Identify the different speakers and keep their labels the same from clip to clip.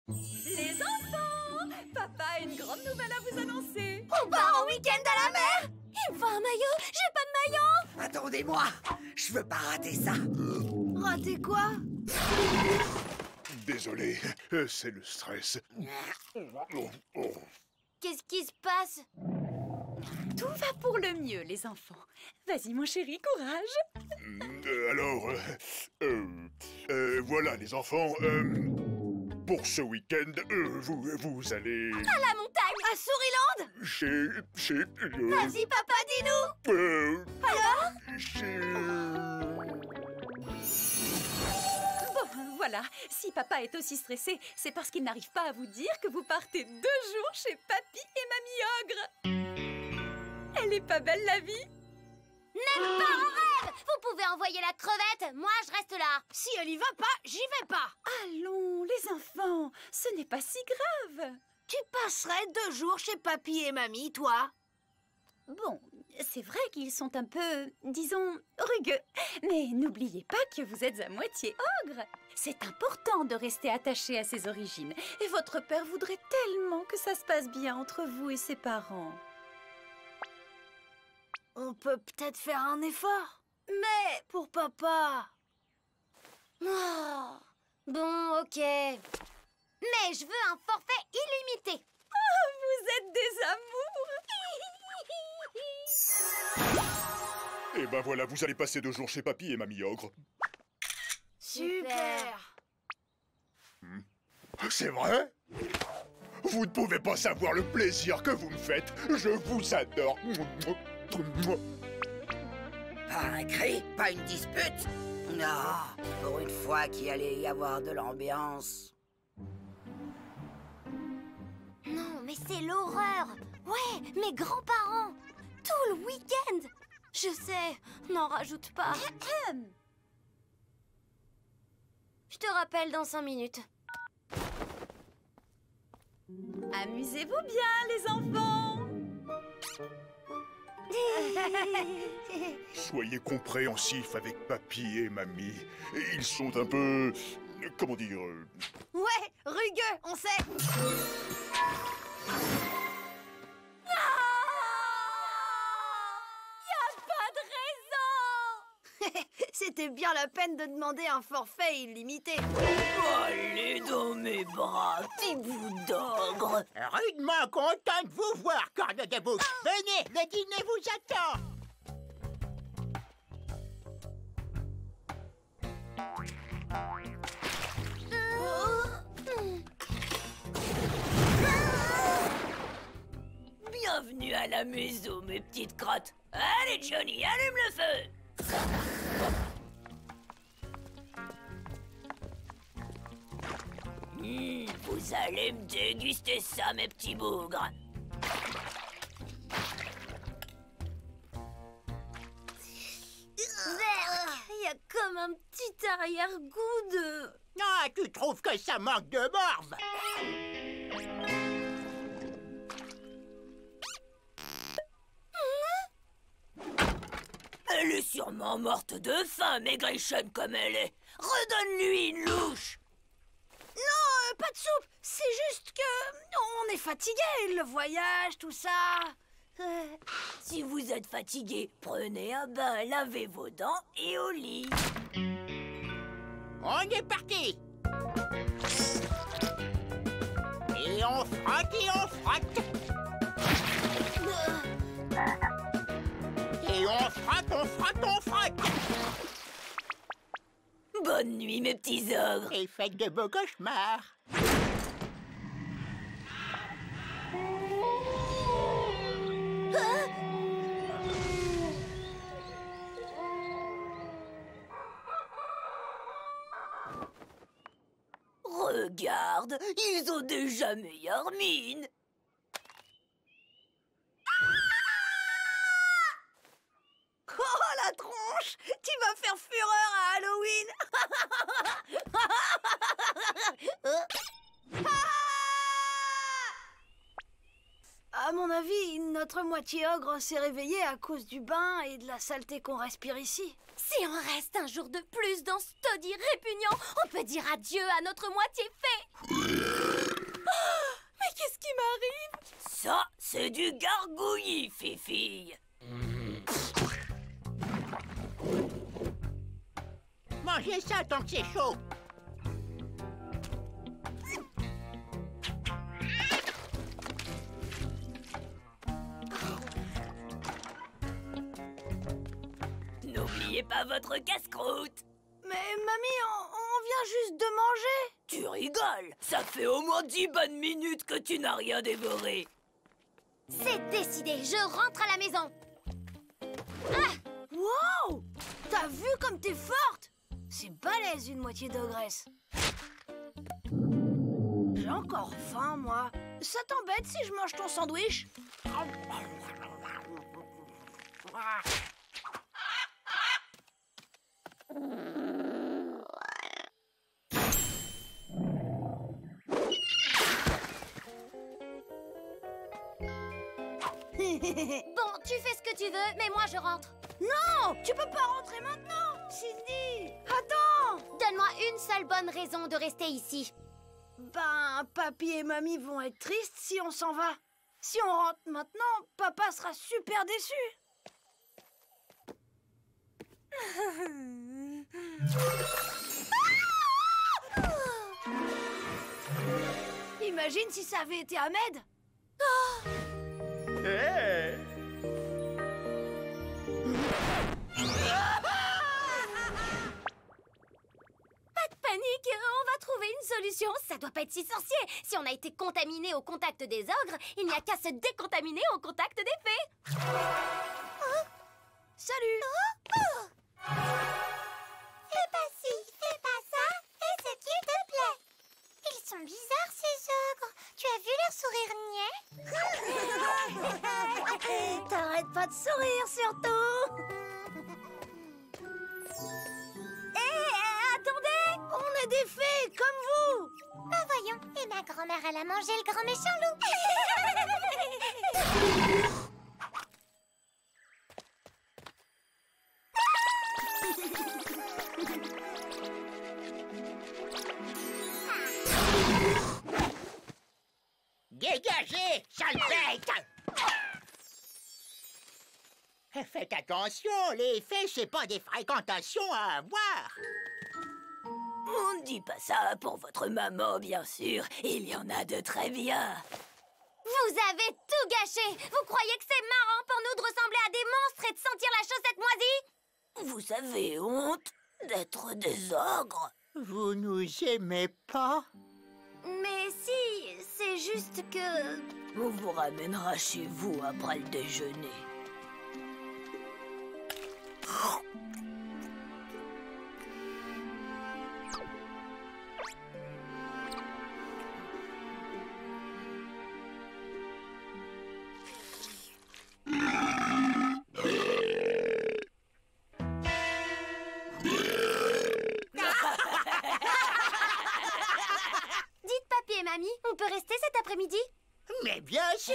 Speaker 1: Les enfants, papa a une grande nouvelle à vous annoncer.
Speaker 2: On part en week-end à la mer. Il me faut un maillot. J'ai pas de maillot.
Speaker 3: Attendez-moi, je veux pas rater ça.
Speaker 2: Rater quoi?
Speaker 4: Désolé, c'est le stress.
Speaker 2: Qu'est-ce qui se passe?
Speaker 1: Tout va pour le mieux, les enfants. Vas-y, mon chéri, courage.
Speaker 4: Voilà les enfants. Pour ce week-end, vous allez...
Speaker 2: À la montagne. À Souriland.
Speaker 4: Chez...
Speaker 2: Vas-y, papa, dis-nous. Alors?
Speaker 1: Bon, voilà. Si papa est aussi stressé, c'est parce qu'il n'arrive pas à vous dire que vous partez 2 jours chez Papy et Mamie Ogre. Elle est pas belle, la vie?
Speaker 2: Même pas en rêve. Vous pouvez envoyer la crevette. Moi, je reste là. Si elle y va pas, j'y vais pas.
Speaker 1: Allons, les enfants, ce n'est pas si grave.
Speaker 2: Tu passerais 2 jours chez papy et mamie, toi?
Speaker 1: Bon, c'est vrai qu'ils sont un peu, disons, rugueux. Mais n'oubliez pas que vous êtes à moitié ogre. C'est important de rester attaché à ses origines. Et votre père voudrait tellement que ça se passe bien entre vous et ses parents.
Speaker 2: On peut peut-être faire un effort. Mais pour papa... Oh. Bon, ok. Mais je veux un forfait illimité.
Speaker 1: Oh, vous êtes des amours.
Speaker 4: Et ben voilà, vous allez passer 2 jours chez Papy et Mamie Ogre.
Speaker 2: Super.
Speaker 4: C'est vrai? Vous ne pouvez pas savoir le plaisir que vous me faites. Je vous adore.
Speaker 3: Pas un cri, pas une dispute. Non, pour une fois qu'il allait y avoir de l'ambiance.
Speaker 2: Non, mais c'est l'horreur. Ouais, mes grands-parents. Tout le week-end. Je sais, n'en rajoute pas. Je te rappelle dans 5 minutes.
Speaker 1: Amusez-vous bien, les enfants.
Speaker 4: Soyez compréhensifs avec Papy et Mamie. Ils sont un peu... comment dire...
Speaker 2: Ouais, rugueux, on sait. C'était bien la peine de demander un forfait illimité.
Speaker 3: Allez dans mes bras, petit bout d'ogre.
Speaker 5: Rudement content de vous voir, corne de bouche. Venez, le dîner vous attend.
Speaker 3: Bienvenue à la maison, mes petites crottes. Allez, Johnny, allume le feu. Vous allez me déguster ça, mes petits bougres.
Speaker 2: Il y a comme un petit arrière-goût de...
Speaker 5: Ah, tu trouves que ça manque de morve?
Speaker 3: Elle est sûrement morte de faim, maigrichonne comme elle est. Redonne-lui une louche.
Speaker 2: Non, pas de soupe. C'est juste que... on est fatigué, le voyage, tout ça.
Speaker 3: Si vous êtes fatigué, prenez un bain, lavez vos dents et au lit.
Speaker 5: On est parti. Et on frotte et on frotte. Et on frotte, on frotte, on frotte.
Speaker 3: Bonne nuit, mes petits ogres.
Speaker 5: Et faites de beaux cauchemars.
Speaker 3: Regarde, ils ont déjà meilleure mine.
Speaker 2: Oh, la tronche! Tu vas faire fureur à Halloween! À mon avis, notre moitié ogre s'est réveillée à cause du bain et de la saleté qu'on respire ici.
Speaker 6: Si on reste un jour de plus dans ce taudis répugnant, on peut dire adieu à notre moitié fée. C'est du gargouillis, Fifi.
Speaker 5: Mangez ça tant que c'est chaud.
Speaker 6: N'oubliez pas votre casse-croûte.
Speaker 2: Mais mamie, on vient juste de manger.
Speaker 6: Tu rigoles. Ça fait au moins 10 bonnes minutes que tu n'as rien dévoré.
Speaker 2: C'est décidé, je rentre à la maison. Wow! T'as vu comme t'es forte? C'est balèze une moitié d'ogresse. J'ai encore faim, moi. Ça t'embête si je mange ton sandwich?
Speaker 7: Bon, tu fais ce que tu veux, mais moi je rentre.
Speaker 2: Non! Tu peux pas rentrer maintenant! Cindy! Attends!
Speaker 7: Donne-moi une seule bonne raison de rester ici.
Speaker 2: Ben, papy et mamie vont être tristes si on s'en va. Si on rentre maintenant, papa sera super déçu. Imagine si ça avait été Ahmed.
Speaker 4: Hé!
Speaker 7: Pas de panique, on va trouver une solution. Ça doit pas être si sorcier. Si on a été contaminé au contact des ogres, il n'y a qu'à se décontaminer au contact des fées.
Speaker 2: Salut!
Speaker 7: Fais pas ci, fais pas ça, fais ce qu'il te plaît. Ils sont bizarres ces ogres. Tu as vu leur sourire niais?
Speaker 2: T'arrêtes pas de sourire surtout.
Speaker 7: Attendez!
Speaker 2: On est des fées comme vous.
Speaker 7: Bah voyons, et ma grand-mère elle a mangé le grand méchant loup.
Speaker 5: Dégagez, sale bête! Faites attention, les fées, c'est pas des fréquentations à avoir.
Speaker 6: On ne dit pas ça pour votre maman, bien sûr. Il y en a de très bien.
Speaker 7: Vous avez tout gâché. Vous croyez que c'est marrant pour nous de ressembler à des monstres et de sentir la chaussette moisie?
Speaker 6: Vous avez honte d'être des ogres?
Speaker 5: Vous nous aimez pas?
Speaker 7: Mais si, c'est juste que...
Speaker 6: On vous ramènera chez vous après le déjeuner.
Speaker 7: Dites papy et mamie, on peut rester cet après-midi?
Speaker 5: Mais bien sûr!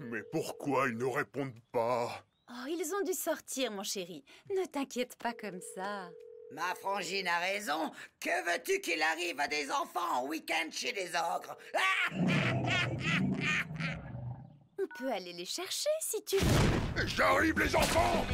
Speaker 4: Mais pourquoi ils ne répondent pas?
Speaker 1: Oh, ils ont dû sortir, mon chéri. Ne t'inquiète pas comme ça.
Speaker 3: Ma frangine a raison. Que veux-tu qu'il arrive à des enfants en week-end chez des ogres?
Speaker 1: On peut aller les chercher si tu veux.
Speaker 4: J'arrive, les enfants!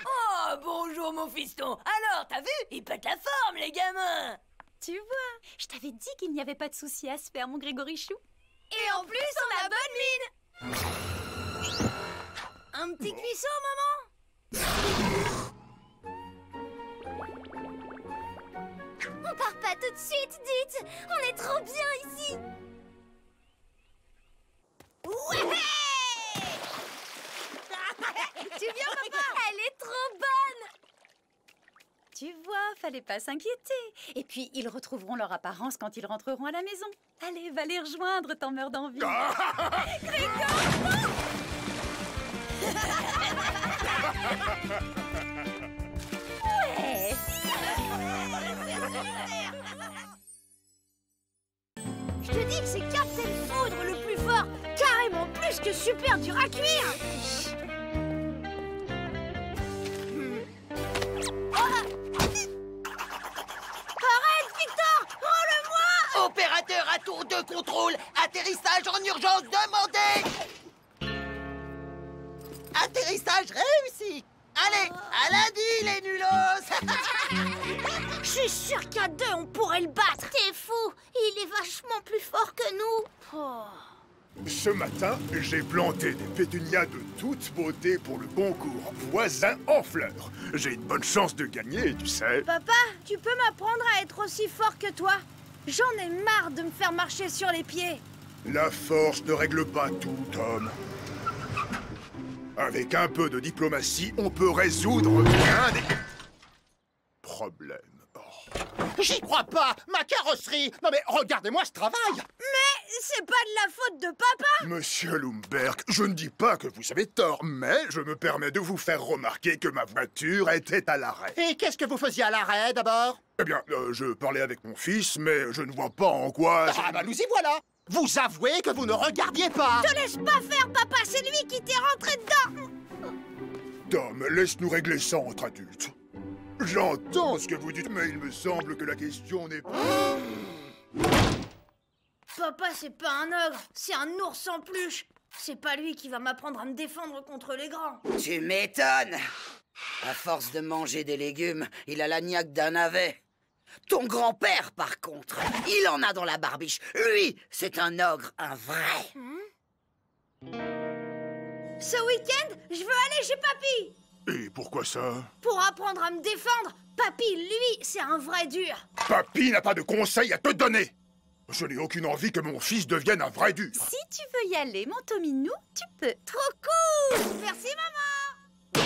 Speaker 6: Oh, bonjour mon fiston. Alors, t'as vu? Ils pètent la forme, les gamins.
Speaker 1: Tu vois, je t'avais dit qu'il n'y avait pas de souci à se faire, mon Grégorichou.
Speaker 2: Et en plus, on a bonne mine. Un petit cuisson, maman?
Speaker 7: On part pas tout de suite, dites. On est trop bien ici.
Speaker 2: Ouh!
Speaker 1: fallait pas s'inquiéter. Et puis, ils retrouveront leur apparence quand ils rentreront à la maison. Allez, va les rejoindre, t'en meurs d'envie. Ouais.
Speaker 2: Je te dis que c'est Captain Foudre le plus fort, carrément plus que super dur à cuire. Arrête, Victor, rends-le-moi.
Speaker 5: Opérateur à tour de contrôle, atterrissage en urgence demandé. Atterrissage réussi. Allez, à lundi les nulos.
Speaker 2: Je suis sûre qu'à deux, on pourrait le battre.
Speaker 7: T'es fou! Il est vachement plus fort que nous!
Speaker 2: Oh.
Speaker 4: Ce matin, j'ai planté des pétunias de toute beauté pour le concours Voisin en fleurs. J'ai une bonne chance de gagner, tu sais.
Speaker 2: Papa, tu peux m'apprendre à être aussi fort que toi? J'en ai marre de me faire marcher sur les pieds.
Speaker 4: La force ne règle pas tout, Tom. Avec un peu de diplomatie, on peut résoudre bien des problèmes. Oh.
Speaker 5: J'y crois pas. Ma carrosserie. Non mais regardez-moi ce travail.
Speaker 2: Mais c'est pas de la faute de papa.
Speaker 4: Monsieur Lumberg, je ne dis pas que vous avez tort, mais je me permets de vous faire remarquer que ma voiture était à l'arrêt.
Speaker 5: Et qu'est-ce que vous faisiez à l'arrêt d'abord?
Speaker 4: Eh bien, je parlais avec mon fils, mais je ne vois pas en quoi...
Speaker 5: Ah bah nous y voilà. Vous avouez que vous ne regardiez pas.
Speaker 2: Te laisse pas faire, papa, c'est lui qui t'est rentré dedans.
Speaker 4: Tom, laisse-nous régler ça entre adultes. J'entends ce que vous dites, mais il me semble que la question n'est pas...
Speaker 2: Papa, c'est pas un ogre, c'est un ours en peluche. C'est pas lui qui va m'apprendre à me défendre contre les grands.
Speaker 3: Tu m'étonnes. À force de manger des légumes, il a la niaque d'un navet. Ton grand-père, par contre, il en a dans la barbiche. Lui, c'est un ogre, un vrai.
Speaker 2: Ce week-end, je veux aller chez Papy.
Speaker 4: Et pourquoi ça?
Speaker 2: Pour apprendre à me défendre. Papy, lui, c'est un vrai dur.
Speaker 4: Papy n'a pas de conseils à te donner. Je n'ai aucune envie que mon fils devienne un vrai dur.
Speaker 1: Si tu veux y aller, mon Tominou, tu peux.
Speaker 2: Trop cool. Merci, maman.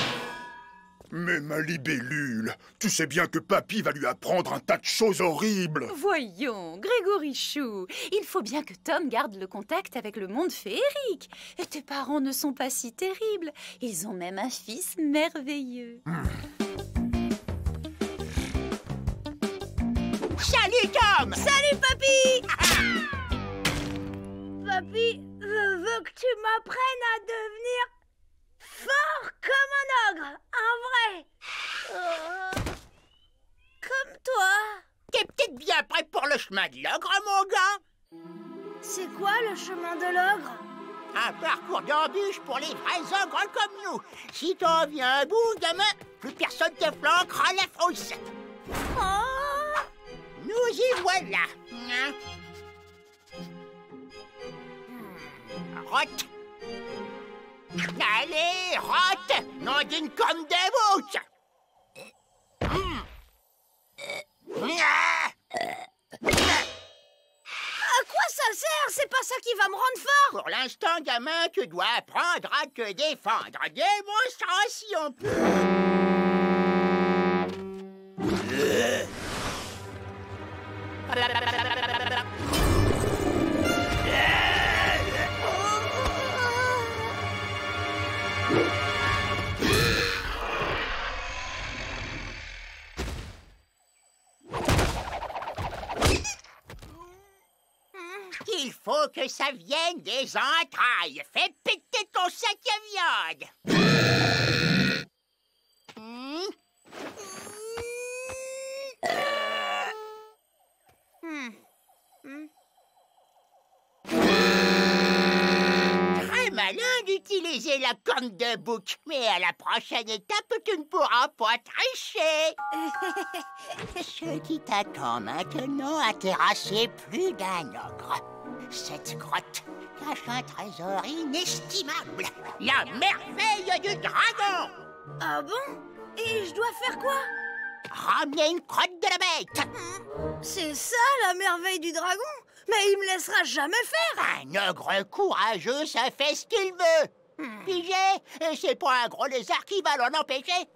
Speaker 4: Mais ma libellule, tu sais bien que Papy va lui apprendre un tas de choses horribles.
Speaker 1: Voyons, Grégory Chou, il faut bien que Tom garde le contact avec le monde féerique. Et tes parents ne sont pas si terribles. Ils ont même un fils merveilleux.
Speaker 5: Salut Tom.
Speaker 2: Salut, Papy. Papy, je veux que tu m'apprennes à devenir fort comme un ogre, un vrai. Comme toi.
Speaker 5: T'es peut-être bien prêt pour le chemin de l'ogre, mon gars.
Speaker 2: C'est quoi le chemin de l'ogre?
Speaker 5: Un parcours d'embûches pour les vrais ogres comme nous. Si t'en viens à bout, gamin, plus personne te flanquera la frousse.
Speaker 2: Oh.
Speaker 5: Nous y voilà. Rote. Allez, rote. Non d'une comme des bouches.
Speaker 2: À quoi ça sert? C'est pas ça qui va me rendre fort.
Speaker 5: Pour l'instant, gamin, tu dois apprendre à te défendre. Démonstration. Il faut que ça vienne des entrailles. Fais péter ton sac à viande. Très malin d'utiliser la corne de bouc. Mais à la prochaine étape, tu ne pourras pas tricher. Ce qui t'attend maintenant a terrassé plus d'un ogre. Cette grotte cache un trésor inestimable. La merveille du dragon.
Speaker 2: Ah bon? Et je dois faire quoi?
Speaker 5: Ramener une crotte de la bête.
Speaker 2: C'est ça la merveille du dragon? Mais il me laissera jamais faire.
Speaker 5: Un ogre courageux, ça fait ce qu'il veut. Pigé, c'est pas un gros lézard qui va l'en empêcher.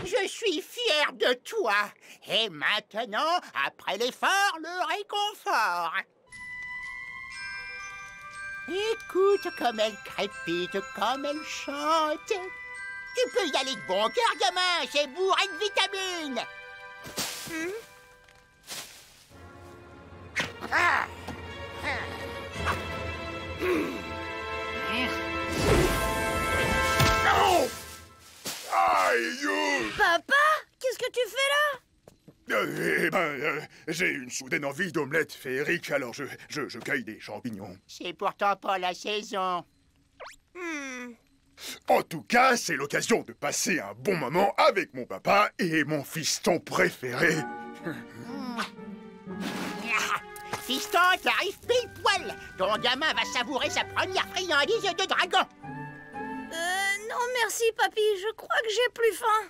Speaker 5: Je suis fier de toi. Et maintenant, après l'effort, le réconfort. Écoute comme elle crépite, comme elle chante. Tu peux y aller de bon cœur, gamin. C'est bourré de vitamines.
Speaker 4: Non! Aïe!
Speaker 2: Papa, qu'est-ce que tu fais là?
Speaker 4: J'ai une soudaine envie d'omelette féerique, alors je cueille des champignons.
Speaker 5: C'est pourtant pas la saison.
Speaker 4: En tout cas, c'est l'occasion de passer un bon moment avec mon papa et mon fiston préféré.
Speaker 5: Fiston, t'arrives pile poil. Ton gamin va savourer sa première friandise de dragon.
Speaker 2: Non merci, papy, je crois que j'ai plus faim.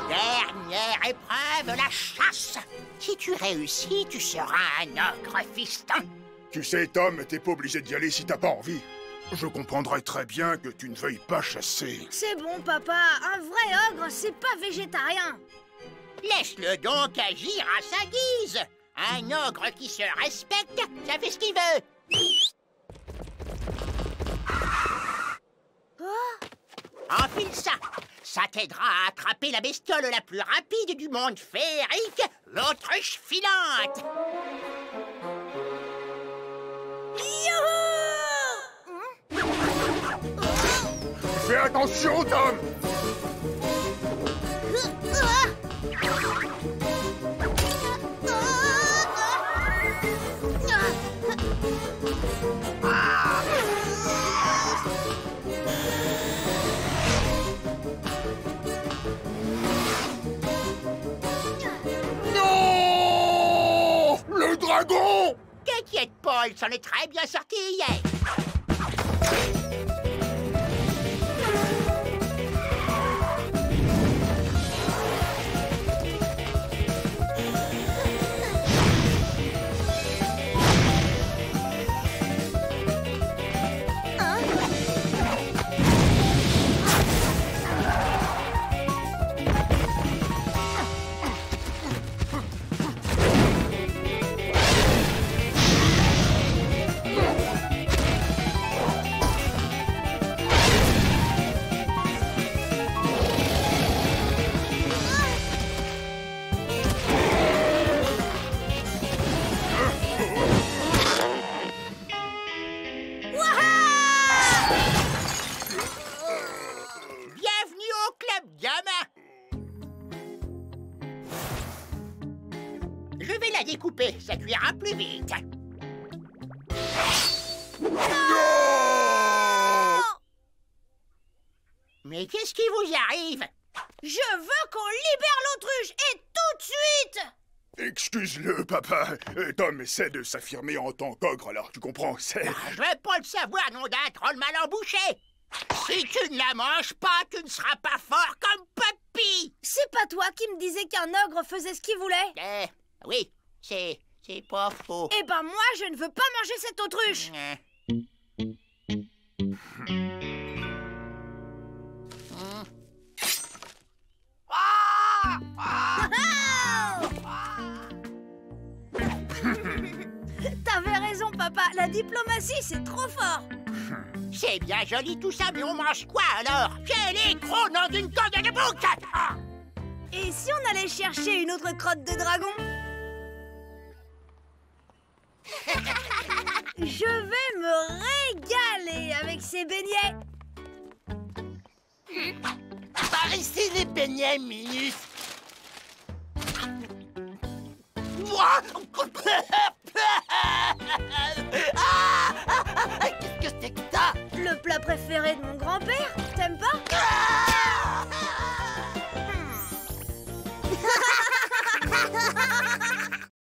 Speaker 5: Dernière épreuve, la chasse. Si tu réussis, tu seras un ogre, fiston.
Speaker 4: Tu sais, Tom, t'es pas obligé d'y aller si t'as pas envie. Je comprendrais très bien que tu ne veuilles pas chasser.
Speaker 2: C'est bon, papa, un vrai ogre, c'est pas végétarien.
Speaker 5: Laisse-le donc agir à sa guise. Un ogre qui se respecte, ça fait ce qu'il veut. Enfile ça. Ça t'aidera à attraper la bestiole la plus rapide du monde féerique, l'autruche filante.
Speaker 4: Fais attention, Tom! Non! Le dragon!
Speaker 5: T'inquiète pas, il s'en est très bien sorti hier. Je vais la découper, ça cuira plus vite.
Speaker 4: Non!
Speaker 5: Mais qu'est-ce qui vous arrive?
Speaker 2: Je veux qu'on libère l'autruche, et tout de suite!
Speaker 4: Excuse-le, papa. Tom essaie de s'affirmer en tant qu'ogre, alors tu comprends, c'est...
Speaker 5: Je veux pas le savoir, nom d'un troll mal embouché. Si tu ne la manges pas, tu ne seras pas fort comme Papy.
Speaker 2: C'est pas toi qui me disais qu'un ogre faisait ce qu'il voulait?
Speaker 5: Oui, c'est pas faux.
Speaker 2: Eh ben moi, je ne veux pas manger cette autruche. T'avais raison, papa. La diplomatie, c'est trop fort.
Speaker 5: C'est bien joli tout ça, mais on mange quoi alors? Quel écro nom d'une corde de bouc!
Speaker 2: Et si on allait chercher une autre crotte de dragon? Je vais me régaler avec ces beignets.
Speaker 5: Par ici les beignets, Minus.
Speaker 6: Qu'est-ce que c'est que ça?
Speaker 2: Le plat préféré de mon grand-père?